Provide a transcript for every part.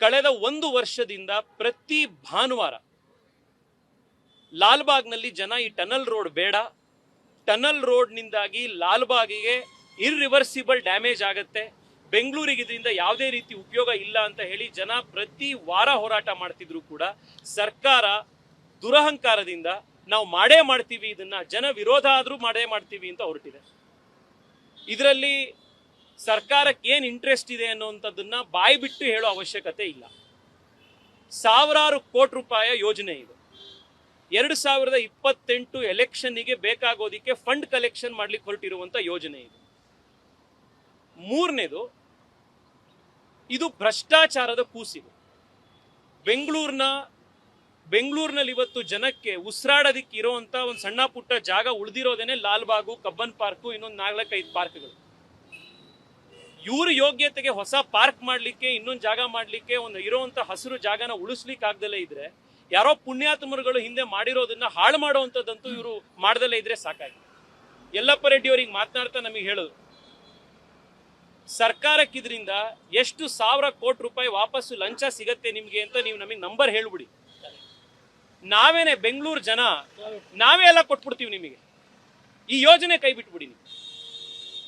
ಕಳೆದ ಒಂದು ವರ್ಷದಿಂದ ಪ್ರತಿ ಭಾನುವಾರ ಲಾಲ್ಬಾಗ್ನಲ್ಲಿ ಜನ ಈ ಟನಲ್ ರೋಡ್ ಬೇಡ, ಟನಲ್ ರೋಡ್ನಿಂದಾಗಿ ಲಾಲ್ಬಾಗಿಗೆ ಇರ್ರಿವರ್ಸಿಬಲ್ ಡ್ಯಾಮೇಜ್ ಆಗುತ್ತೆ, ಬೆಂಗಳೂರಿಗೆ ಇದರಿಂದ ಯಾವುದೇ ರೀತಿ ಉಪಯೋಗ ಇಲ್ಲ ಅಂತ ಹೇಳಿ ಜನ ಪ್ರತಿ ವಾರ ಹೋರಾಟ ಮಾಡ್ತಿದ್ರು ಕೂಡ ಸರ್ಕಾರ ದುರಹಂಕಾರದಿಂದ ನಾವು ಮಾಡೇ ಮಾಡ್ತೀವಿ, ಇದನ್ನ ಜನ ವಿರೋಧ ಆದ್ರೂ ಮಾಡೇ ಮಾಡ್ತೀವಿ ಅಂತ ಹೊರಟಿದೆ. ಇದರಲ್ಲಿ ಸರ್ಕಾರಕ್ಕೆ ಏನು ಇಂಟ್ರೆಸ್ಟ್ ಇದೆ ಅನ್ನುವಂಥದ್ದನ್ನ ಬಾಯಿ ಬಿಟ್ಟು ಹೇಳೋ ಅವಶ್ಯಕತೆ ಇಲ್ಲ. ಸಾವಿರಾರು ಕೋಟಿ ರೂಪಾಯಿ ಯೋಜನೆ ಇದು. 2028 ಎಲೆಕ್ಷನ್ನಿಗೆ ಬೇಕಾಗೋದಿಕ್ಕೆ ಫಂಡ್ ಕಲೆಕ್ಷನ್ ಮಾಡ್ಲಿಕ್ಕೆ ಹೊರಟಿರುವಂತ ಯೋಜನೆ ಇದು. ಮೂರನೇದು, ಇದು ಭ್ರಷ್ಟಾಚಾರದ ಕೂಸಿದು. ಬೆಂಗಳೂರಿನಲ್ಲಿ ಇವತ್ತು ಜನಕ್ಕೆ ಉಸಿರಾಡೋದಿಕ್ಕೆ ಇರುವಂತ ಒಂದು ಸಣ್ಣ ಪುಟ್ಟ ಜಾಗ ಉಳಿದಿರೋದೇನೆ ಲಾಲ್ಬಾಗು, ಕಬ್ಬನ್ ಪಾರ್ಕು, ಇನ್ನೊಂದು 4-5 ಪಾರ್ಕ್ಗಳು. ಇವ್ರ ಯೋಗ್ಯತೆಗೆ ಹೊಸ ಪಾರ್ಕ್ ಮಾಡ್ಲಿಕ್ಕೆ, ಇನ್ನೊಂದು ಜಾಗ ಮಾಡ್ಲಿಕ್ಕೆ, ಒಂದು ಇರುವಂತ ಹಸಿರು ಜಾಗನ ಉಳಿಸ್ಲಿಕ್ಕೆ ಆಗ್ದಲೇ ಇದ್ರೆ, ಯಾರೋ ಪುಣ್ಯಾತ್ಮರುಗಳು ಹಿಂದೆ ಮಾಡಿರೋದನ್ನ ಹಾಳು ಮಾಡುವಂಥದ್ದಂತೂ ಇವರು ಮಾಡ್ದಲೇ ಇದ್ರೆ ಸಾಕಾಗಿ. ಯಲ್ಲಪ್ಪ ರೆಡ್ಡಿ ಅವ್ರಿಗೆ ಮಾತನಾಡ್ತಾ ನಮಗೆ ಹೇಳೋದು, ಸರ್ಕಾರಕ್ಕೆ ಇದರಿಂದ ಎಷ್ಟು ಸಾವಿರ ಕೋಟಿ ರೂಪಾಯಿ ವಾಪಸ್ಸು ಲಂಚ ಸಿಗತ್ತೆ ನಿಮ್ಗೆ ಅಂತ ನೀವು ನಮಗೆ ನಂಬರ್ ಹೇಳ್ಬಿಡಿ. ನಾವೇನೆ ಬೆಂಗಳೂರು ಜನ ನಾವೇ ಎಲ್ಲ ಕೊಟ್ಬಿಡ್ತೀವಿ ನಿಮಗೆ. ಈ ಯೋಜನೆ ಕೈ ಬಿಟ್ಬಿಡಿ.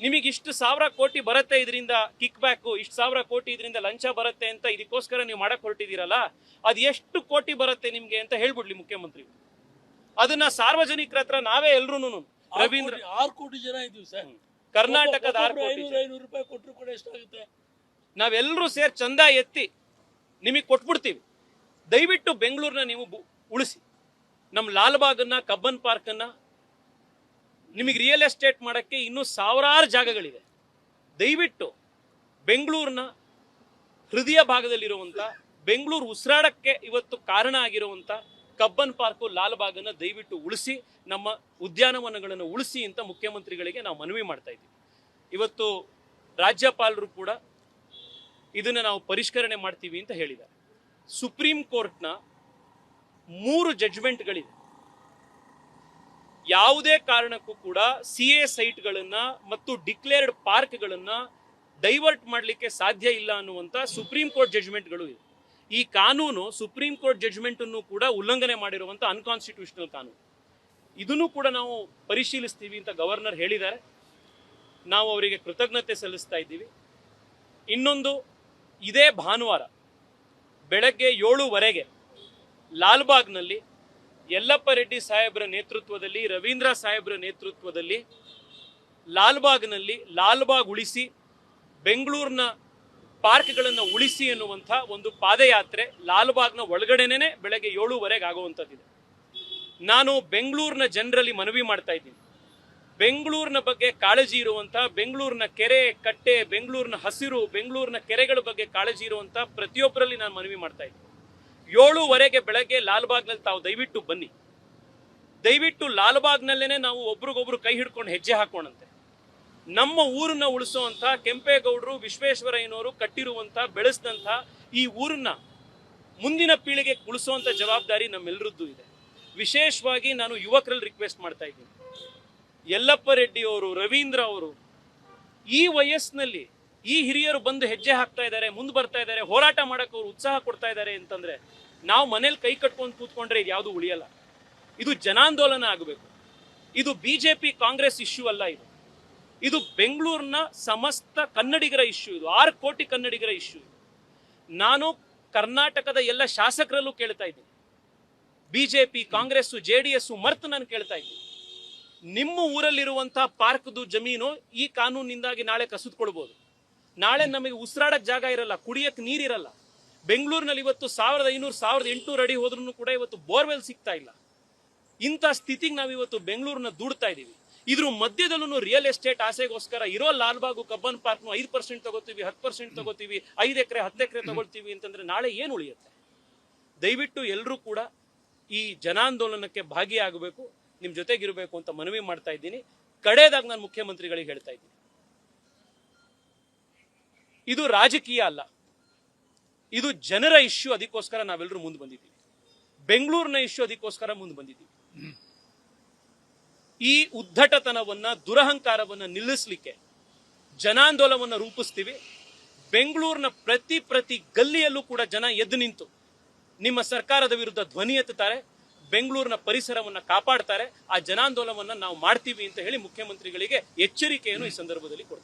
ನಿಮಗೆ ಇಷ್ಟು ಸಾವಿರ ಕೋಟಿ ಬರುತ್ತೆ ಇದರಿಂದ ಕಿಕ್ ಬ್ಯಾಕು, ಇಷ್ಟು ಸಾವಿರ ಕೋಟಿ ಇದರಿಂದ ಲಂಚ ಬರುತ್ತೆ ಅಂತ ಇದಕ್ಕೋಸ್ಕರ ನೀವು ಮಾಡಕ್ ಹೊರಟಿದ್ದೀರಲ್ಲ, ಅದು ಎಷ್ಟು ಕೋಟಿ ಬರುತ್ತೆ ನಿಮ್ಗೆ ಅಂತ ಹೇಳ್ಬಿಡ್ಲಿ ಮುಖ್ಯಮಂತ್ರಿ. ಅದನ್ನ ಸಾರ್ವಜನಿಕರ ಹತ್ರ ನಾವೇ ಎಲ್ರು ರವೀಂದ್ರ 6 ಕೋಟಿ ಜನ ಇದೀವಿ ಸರ್. ಕರ್ನಾಟಕದ 6 ಕೋಟಿ 500 ರೂಪಾಯಿ ಕೊಟ್ಟರು ಕೂಡ ಎಷ್ಟಾಗುತ್ತೆ? ನಾವೆಲ್ಲರೂ ಸೇರಿ ಚಂದ ಎತ್ತಿ ನಿಮಗೆ ಕೊಟ್ಬಿಡ್ತೀವಿ. ದಯವಿಟ್ಟು ಬೆಂಗಳೂರನ್ನ ನೀವು ಉಳಿಸಿ. ನಮ್ಮ ಲಾಲ್ಬಾಗನ್ನ, ಕಬ್ಬನ್ ಪಾರ್ಕನ್ನ, ನಿಮಗೆ ರಿಯಲ್ ಎಸ್ಟೇಟ್ ಮಾಡಕ್ಕೆ ಇನ್ನೂ ಸಾವಿರಾರು ಜಾಗಗಳಿದೆ. ದಯವಿಟ್ಟು ಬೆಂಗಳೂರಿನ ಹೃದಯ ಭಾಗದಲ್ಲಿರುವಂತ, ಬೆಂಗಳೂರು ಉಸಿರಾಡಕ್ಕೆ ಇವತ್ತು ಕಾರಣ ಆಗಿರುವಂತ ಕಬ್ಬನ್ ಪಾರ್ಕು, ಲಾಲ್ಬಾಗನ್ನ ದಯವಿಟ್ಟು ಉಳಿಸಿ, ನಮ್ಮ ಉದ್ಯಾನವನಗಳನ್ನು ಉಳಿಸಿ ಅಂತ ಮುಖ್ಯಮಂತ್ರಿಗಳಿಗೆ ನಾವು ಮನವಿ ಮಾಡ್ತಾ ಇದ್ದೀವಿ. ಇವತ್ತು ರಾಜ್ಯಪಾಲರು ಕೂಡ ಇದನ್ನ ನಾವು ಪರಿಷ್ಕರಣೆ ಮಾಡ್ತೀವಿ ಅಂತ ಹೇಳಿದ್ದಾರೆ. ಸುಪ್ರೀಂ ಕೋರ್ಟ್ನ 3 ಜಡ್ಜ್ಮೆಂಟ್ಗಳಿದೆ. ಯಾವುದೇ ಕಾರಣಕ್ಕೂ ಕೂಡ CA ಸೈಟ್ಗಳನ್ನ ಮತ್ತು ಡಿಕ್ಲೇರ್ಡ್ ಪಾರ್ಕ್ಗಳನ್ನ ಡೈವರ್ಟ್ ಮಾಡಲಿಕ್ಕೆ ಸಾಧ್ಯ ಇಲ್ಲ ಅನ್ನುವಂತ ಸುಪ್ರೀಂ ಕೋರ್ಟ್ ಜಡ್ಜ್ಮೆಂಟ್ಗಳು ಇದೆ. ಈ ಕಾನೂನು ಸುಪ್ರೀಂ ಕೋರ್ಟ್ ಜಡ್ಜ್ಮೆಂಟ್ ಅನ್ನು ಕೂಡ ಉಲ್ಲಂಘನೆ ಮಾಡಿರುವಂತ ಅನ್ಕಾನ್ಸ್ಟಿಟ್ಯೂಷನಲ್ ಕಾನೂನು. ಇದನ್ನು ಕೂಡ ನಾವು ಪರಿಶೀಲಿಸ್ತೀವಿ ಅಂತ ಗವರ್ನರ್ ಹೇಳಿದ್ದಾರೆ. ನಾವು ಅವರಿಗೆ ಕೃತಜ್ಞತೆ ಸಲ್ಲಿಸ್ತಾ ಇದ್ದೀವಿ. ಇನ್ನೊಂದು, ಇದೇ ಭಾನುವಾರ ಬೆಳಗ್ಗೆ 7:15 ಲಾಲ್ಬಾಗ್ನಲ್ಲಿ ಯಲ್ಲಪ್ಪ ರೆಡ್ಡಿ ಸಾಹೇಬ್ರ ನೇತೃತ್ವದಲ್ಲಿ, ರವೀಂದ್ರ ಸಾಹೇಬ್ರ ನೇತೃತ್ವದಲ್ಲಿ ಲಾಲ್ಬಾಗ್ನಲ್ಲಿ ಲಾಲ್ಬಾಗ್ ಉಳಿಸಿ, ಬೆಂಗಳೂರಿನ ಪಾರ್ಕ್ಗಳನ್ನು ಉಳಿಸಿ ಎನ್ನುವಂಥ ಒಂದು ಪಾದಯಾತ್ರೆ ಲಾಲ್ಬಾಗ್ನ ಒಳಗಡೆನೇ ಬೆಳಗ್ಗೆ 7:15 ಆಗುವಂಥದ್ದಿದೆ. ನಾನು ಬೆಂಗಳೂರಿನ ಜನರಲ್ಲಿ ಮನವಿ ಮಾಡ್ತಾ ಇದ್ದೀನಿ, ಬೆಂಗಳೂರಿನ ಬಗ್ಗೆ ಕಾಳಜಿ ಇರುವಂಥ, ಬೆಂಗಳೂರಿನ ಕೆರೆ ಕಟ್ಟೆ, ಬೆಂಗಳೂರಿನ ಹಸಿರು, ಬೆಂಗಳೂರಿನ ಕೆರೆಗಳ ಬಗ್ಗೆ ಕಾಳಜಿ ಇರುವಂಥ ಪ್ರತಿಯೊಬ್ಬರಲ್ಲಿ ನಾನು ಮನವಿ ಮಾಡ್ತಾ ಇದ್ದೀನಿ. 7:15 ಬೆಳಗ್ಗೆ ಲಾಲ್ಬಾಗ್ನಲ್ಲಿ ತಾವು ದಯವಿಟ್ಟು ಬನ್ನಿ. ದಯವಿಟ್ಟು ಲಾಲ್ಬಾಗ್ನಲ್ಲೇನೆ ನಾವು ಒಬ್ರಿಗೊಬ್ರು ಕೈ ಹಿಡ್ಕೊಂಡು ಹೆಜ್ಜೆ ಹಾಕೋಣಂತೆ. ನಮ್ಮ ಊರನ್ನ ಉಳಿಸುವಂತ, ಕೆಂಪೇಗೌಡರು, ವಿಶ್ವೇಶ್ವರಯ್ಯನವರು ಕಟ್ಟಿರುವಂತ, ಬೆಳೆಸಿದಂತ ಈ ಊರನ್ನ ಮುಂದಿನ ಪೀಳಿಗೆ ಉಳಿಸುವಂತ ಜವಾಬ್ದಾರಿ ನಮ್ಮೆಲ್ಲರದ್ದು ಇದೆ. ವಿಶೇಷವಾಗಿ ನಾನು ಯುವಕರಲ್ಲಿ ರಿಕ್ವೆಸ್ಟ್ ಮಾಡ್ತಾ ಇದ್ದೀನಿ, ಯಲ್ಲಪ್ಪ ರೆಡ್ಡಿ ಅವರು, ರವೀಂದ್ರ ಅವರು ಈ ವಯಸ್ಸಿನಲ್ಲಿ ಈ ಹಿರಿಯರು ಬಂದು ಹೆಜ್ಜೆ ಹಾಕ್ತಾ ಇದ್ದಾರೆ, ಮುಂದೆ ಬರ್ತಾ ಇದ್ದಾರೆ, ಹೋರಾಟ ಮಾಡಕ್ಕೆ ಅವರು ಉತ್ಸಾಹ ಕೊಡ್ತಾ ಇದ್ದಾರೆ ಅಂತಂದ್ರೆ, ನಾವು ಮನೇಲಿ ಕೈ ಕಟ್ಕೊಂಡು ಕೂತ್ಕೊಂಡ್ರೆ ಇದು ಯಾವುದು ಉಳಿಯಲ್ಲ. ಇದು ಜನಾಂದೋಲನ ಆಗಬೇಕು. ಇದು ಬಿಜೆಪಿ ಕಾಂಗ್ರೆಸ್ ಇಶ್ಯೂ ಅಲ್ಲ. ಇದು ಬೆಂಗಳೂರಿನ ಸಮಸ್ತ ಕನ್ನಡಿಗರ ಇಶ್ಯೂ. ಇದು 6 ಕೋಟಿ ಕನ್ನಡಿಗರ ಇಶ್ಯೂ. ನಾನು ಕರ್ನಾಟಕದ ಎಲ್ಲ ಶಾಸಕರಲ್ಲೂ ಕೇಳ್ತಾ ಇದ್ದೀನಿ, ಬಿಜೆಪಿ, ಕಾಂಗ್ರೆಸ್, JDS ಮರ್ತು ನಾನು ಕೇಳ್ತಾ ಇದ್ದೀನಿ, ನಿಮ್ಮ ಊರಲ್ಲಿರುವಂತಹ ಪಾರ್ಕ್ದು ಜಮೀನು ಈ ಕಾನೂನಿನಿಂದಾಗಿ ನಾಳೆ ಕಸಿದುಕೊಳ್ಬಹುದು. ನಾಳೆ ನಮಗೆ ಉಸಿರಾಡಕ್ ಜಾಗ ಇರಲ್ಲ, ಕುಡಿಯಕ್ಕೆ ನೀರಿರಲ್ಲ. ಬೆಂಗಳೂರಿನಲ್ಲಿ ಇವತ್ತು 1500, 1800 ಅಡಿ ಹೋದ್ರೂ ಕೂಡ ಇವತ್ತು ಬೋರ್ವೆಲ್ ಸಿಗ್ತಾ ಇಲ್ಲ. ಇಂಥ ಸ್ಥಿತಿಗೆ ನಾವಿವತ್ತು ಬೆಂಗಳೂರನ್ನ ದೂಡ್ತಾ ಇದ್ದೀವಿ. ಇದ್ರ ಮಧ್ಯದಲ್ಲೂ ರಿಯಲ್ ಎಸ್ಟೇಟ್ ಆಸೆಗೋಸ್ಕರ ಇರೋ ಲಾಲ್ಬಾಗು, ಕಬ್ಬನ್ ಪಾರ್ಕ್ನು 5% ತಗೋತೀವಿ, 10% ತಗೋತೀವಿ, 5 ಎಕರೆ 10 ಎಕರೆ ತಗೊಳ್ತೀವಿ ಅಂತಂದ್ರೆ ನಾಳೆ ಏನು ಉಳಿಯುತ್ತೆ? ದಯವಿಟ್ಟು ಎಲ್ಲರೂ ಕೂಡ ಈ ಜನಾಂದೋಲನಕ್ಕೆ ಭಾಗಿಯಾಗಬೇಕು, ನಿಮ್ ಜೊತೆಗಿರಬೇಕು ಅಂತ ಮನವಿ ಮಾಡ್ತಾ ಇದ್ದೀನಿ. ಕಡೆಯದಾಗ ನಾನು ಮುಖ್ಯಮಂತ್ರಿಗಳಿಗೆ ಹೇಳ್ತಾ ಇದ್ದೀನಿ, ಇದು ರಾಜಕೀಯ ಅಲ್ಲ, ಇದು ಜನರ ಇಶ್ಯೂ. ಅದಕ್ಕೋಸ್ಕರ ನಾವೆಲ್ಲರೂ ಮುಂದೆ ಬಂದಿದ್ದೀವಿ. ಬೆಂಗಳೂರಿನ ಇಶ್ಯೂ, ಅದಕ್ಕೋಸ್ಕರ ಮುಂದೆ ಬಂದಿದ್ದೀವಿ. ಈ ಉದ್ದಟತನವನ್ನ, ದುರಹಂಕಾರವನ್ನ ನಿಲ್ಲಿಸಲಿಕ್ಕೆ ಜನಾಂದೋಲನವನ್ನ ರೂಪಿಸ್ತೀವಿ. ಬೆಂಗಳೂರಿನ ಪ್ರತಿ ಗಲ್ಲಿಯಲ್ಲೂ ಕೂಡ ಜನ ಎದ್ದು ನಿಂತು ನಿಮ್ಮ ಸರ್ಕಾರದ ವಿರುದ್ಧ ಧ್ವನಿ ಎತ್ತುತ್ತಾರೆ, ಬೆಂಗಳೂರಿನ ಪರಿಸರವನ್ನ ಕಾಪಾಡ್ತಾರೆ. ಆ ಜನಾಂದೋಲನವನ್ನ ನಾವು ಮಾಡ್ತೀವಿ ಅಂತ ಹೇಳಿ ಮುಖ್ಯಮಂತ್ರಿಗಳಿಗೆ ಎಚ್ಚರಿಕೆಯನ್ನು ಈ ಸಂದರ್ಭದಲ್ಲಿ ಕೊಡ್ತಾರೆ.